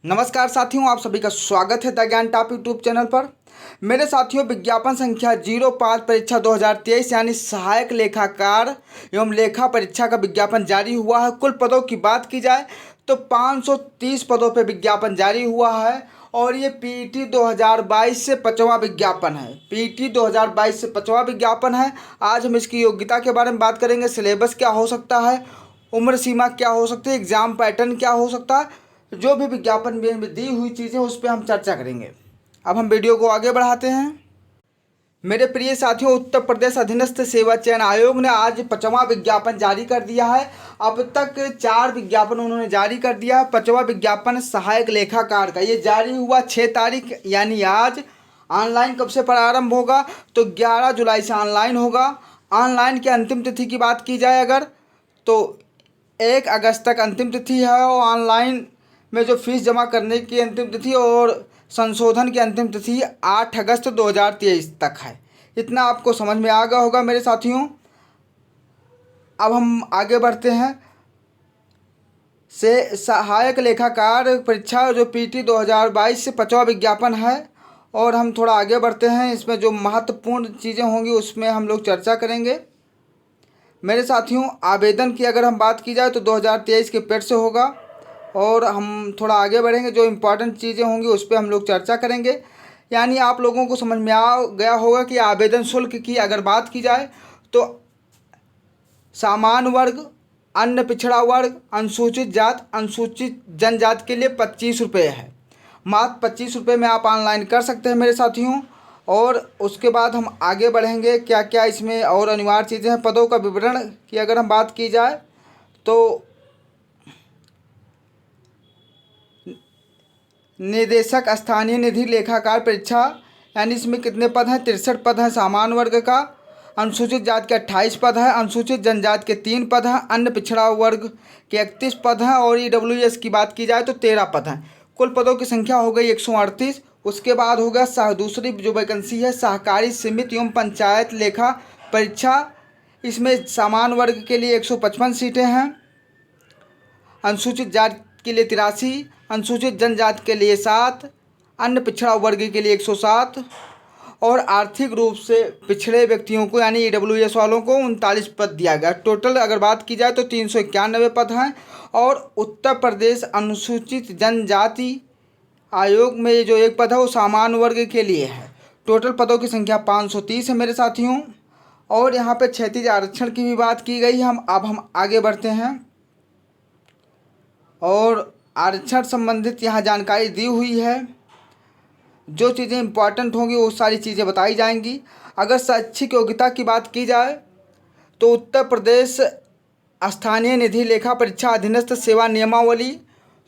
नमस्कार साथियों, आप सभी का स्वागत है द ज्ञान टॉप यूट्यूब चैनल पर। मेरे साथियों, विज्ञापन संख्या 05 परीक्षा 2023 यानी सहायक लेखाकार एवं लेखा परीक्षा का विज्ञापन जारी हुआ है। कुल पदों की बात की जाए तो 530 पदों पर विज्ञापन जारी हुआ है और ये पीईटी 2022 से 5वां विज्ञापन है। पीईटी 2022 से 5वां विज्ञापन है। आज हम इसकी योग्यता के बारे में बात करेंगे। सिलेबस क्या हो सकता है, उम्र सीमा क्या हो सकती है, एग्जाम पैटर्न क्या हो सकता है, जो भी विज्ञापन में दी हुई चीज़ें उस पर हम चर्चा करेंगे। अब हम वीडियो को आगे बढ़ाते हैं। मेरे प्रिय साथियों, उत्तर प्रदेश अधीनस्थ सेवा चयन आयोग ने आज 5वां विज्ञापन जारी कर दिया है। अब तक 4 विज्ञापन उन्होंने जारी कर दिया है। 5वां विज्ञापन सहायक लेखाकार का ये जारी हुआ 6 तारीख यानी आज। ऑनलाइन कब से प्रारंभ होगा तो 11 जुलाई से ऑनलाइन होगा। ऑनलाइन की अंतिम तिथि की बात की जाए अगर तो 1 अगस्त तक अंतिम तिथि है और ऑनलाइन में जो फीस जमा करने की अंतिम तिथि और संशोधन की अंतिम तिथि 8 अगस्त 2023 तक है। इतना आपको समझ में आ गया होगा मेरे साथियों। अब हम आगे बढ़ते हैं। से सहायक लेखाकार परीक्षा जो पीटी 2022 से 5वां विज्ञापन है और हम थोड़ा आगे बढ़ते हैं। इसमें जो महत्वपूर्ण चीज़ें होंगी उसमें हम लोग चर्चा करेंगे। मेरे साथियों, आवेदन की अगर हम बात की जाए तो 2023 के पेड से होगा और हम थोड़ा आगे बढ़ेंगे। जो इम्पोर्टेंट चीज़ें होंगी उस पर हम लोग चर्चा करेंगे। यानी आप लोगों को समझ में आ गया होगा कि आवेदन शुल्क की अगर बात की जाए तो सामान्य वर्ग, अन्य पिछड़ा वर्ग, अनुसूचित जात, अनुसूचित जनजाति के लिए 25 रुपये है। मात्र 25 रुपये में आप ऑनलाइन कर सकते हैं मेरे साथियों। और उसके बाद हम आगे बढ़ेंगे क्या क्या इसमें और अनिवार्य चीज़ें हैं। पदों का विवरण की अगर हम बात की जाए तो निदेशक स्थानीय निधि लेखाकार परीक्षा यानी इसमें कितने पद हैं? 63 पद हैं सामान्य वर्ग का। अनुसूचित जाति के 28 पद हैं। अनुसूचित जनजाति के 3 पद हैं। अन्य पिछड़ा वर्ग के 31 पद हैं और ईडब्ल्यूएस की बात की जाए तो 13 पद हैं। कुल पदों की संख्या हो गई 138। उसके बाद हो गया दूसरी जो वैकेंसी है सहकारी समिति एवं पंचायत लेखा परीक्षा। इसमें सामान्य वर्ग के लिए 155 सीटें हैं। अनुसूचित जाति के लिए 83, अनुसूचित जनजाति के लिए 7, अन्य पिछड़ा वर्ग के लिए 107 और आर्थिक रूप से पिछड़े व्यक्तियों को यानी ईडब्ल्यूएस वालों को 39 पद दिया गया। टोटल अगर बात की जाए तो 391 पद हैं। और उत्तर प्रदेश अनुसूचित जनजाति आयोग में जो 1 पद है वो सामान्य वर्ग के लिए है। टोटल पदों की संख्या 530 है मेरे साथियों। और यहाँ पे क्षैतिज आरक्षण की भी बात की गई। अब हम आगे बढ़ते हैं और आरक्षण संबंधित यहाँ जानकारी दी हुई है। जो चीज़ें इम्पॉर्टेंट होंगी वो सारी चीज़ें बताई जाएंगी। अगर शैक्षिक योग्यता की बात की जाए तो उत्तर प्रदेश स्थानीय निधि लेखा परीक्षा अधीनस्थ सेवा नियमावली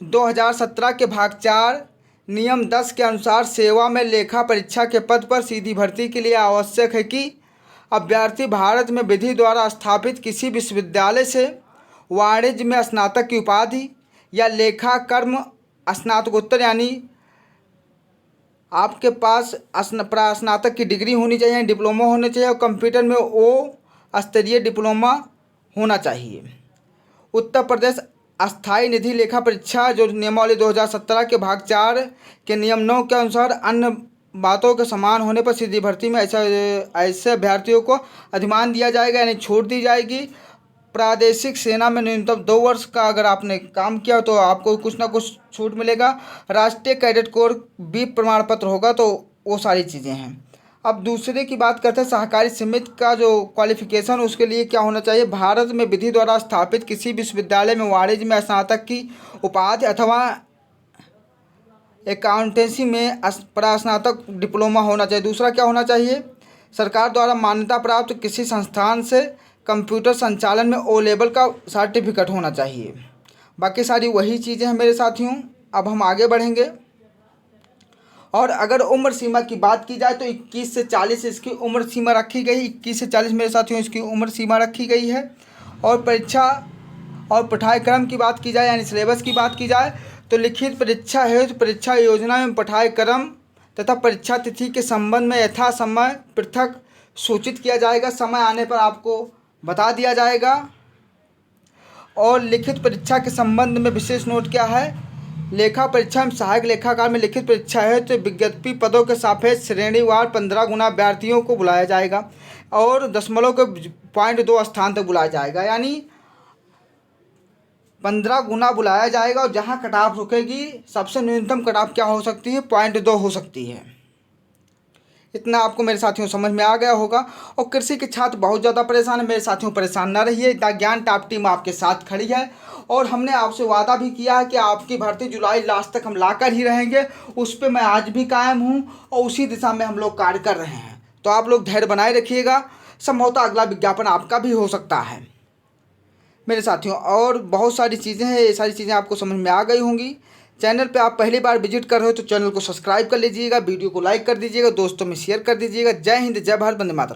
2017 के भाग 4 नियम 10 के अनुसार सेवा में लेखा परीक्षा के पद पर सीधी भर्ती के लिए आवश्यक है कि अभ्यर्थी भारत में विधि द्वारा स्थापित किसी विश्वविद्यालय से वाणिज्य में स्नातक की उपाधि या लेखा कर्म स्नातकोत्तर यानी आपके पास स्नातक की डिग्री होनी चाहिए, डिप्लोमा होना चाहिए और कंप्यूटर में ओ स्तरीय डिप्लोमा होना चाहिए। उत्तर प्रदेश अस्थाई निधि लेखा परीक्षा जो नियमावली 2017 के भाग 4 के नियम 9 के अनुसार अन्य बातों के समान होने पर सीधी भर्ती में ऐसे अभ्यर्थियों को अधिमान दिया जाएगा यानी छूट दी जाएगी। प्रादेशिक सेना में न्यूनतम 2 वर्ष का अगर आपने काम किया तो आपको कुछ ना कुछ छूट मिलेगा। राष्ट्रीय कैडेट कोर बी प्रमाण पत्र होगा तो वो सारी चीज़ें हैं। अब दूसरे की बात करते हैं सहकारी समिति का जो क्वालिफिकेशन उसके लिए क्या होना चाहिए। भारत में विधि द्वारा स्थापित किसी विश्वविद्यालय में वाणिज्य में स्नातक की उपाधि अथवा अकाउंटेंसी में स्नातक डिप्लोमा होना चाहिए। दूसरा क्या होना चाहिए, सरकार द्वारा मान्यता प्राप्त किसी संस्थान से कंप्यूटर संचालन में ओ लेवल का सर्टिफिकेट होना चाहिए। बाकी सारी वही चीज़ें हैं मेरे साथियों। अब हम आगे बढ़ेंगे और अगर उम्र सीमा की बात की जाए तो 21 से 40 इसकी उम्र सीमा रखी गई। 21 से 40 मेरे साथियों इसकी उम्र सीमा रखी गई है। और परीक्षा और पाठ्यक्रम की बात की जाए यानी सिलेबस की बात की जाए तो लिखित परीक्षा है तो परीक्षा योजना एवं पाठ्यक्रम तथा परीक्षा तिथि के संबंध में यथा समय पृथक सूचित किया जाएगा। समय आने पर आपको बता दिया जाएगा। और लिखित परीक्षा के संबंध में विशेष नोट क्या है लेखा परीक्षा में सहायक लेखाकार में लिखित परीक्षा है तो विज्ञप्ति पदों के सापेक्ष श्रेणीवार 15 गुना अभ्यर्थियों को बुलाया जाएगा और दशमलव के 0.2 स्थान तक बुलाया जाएगा, यानी 15 गुना बुलाया जाएगा। और जहाँ कट ऑफ रुकेगी, सबसे न्यूनतम कट ऑफ क्या हो सकती है, 0.2 हो सकती है। इतना आपको मेरे साथियों समझ में आ गया होगा। और कृषि के छात्र बहुत ज़्यादा परेशान है, मेरे साथियों परेशान ना रहिए, द ज्ञान टॉप टीम आपके साथ खड़ी है। और हमने आपसे वादा भी किया है कि आपकी भर्ती जुलाई लास्ट तक हम लाकर ही रहेंगे, उस पर मैं आज भी कायम हूँ और उसी दिशा में हम लोग कार्य कर रहे हैं। तो आप लोग धैर्य बनाए रखिएगा, संभवतः अगला विज्ञापन आपका भी हो सकता है मेरे साथियों। और बहुत सारी चीज़ें हैं, ये सारी चीज़ें आपको समझ में आ गई होंगी। चैनल पे आप पहली बार विजिट कर रहे हो तो चैनल को सब्सक्राइब कर लीजिएगा, वीडियो को लाइक कर दीजिएगा, दोस्तों में शेयर कर दीजिएगा। जय हिंद, जय भारत, वंदे मातरम।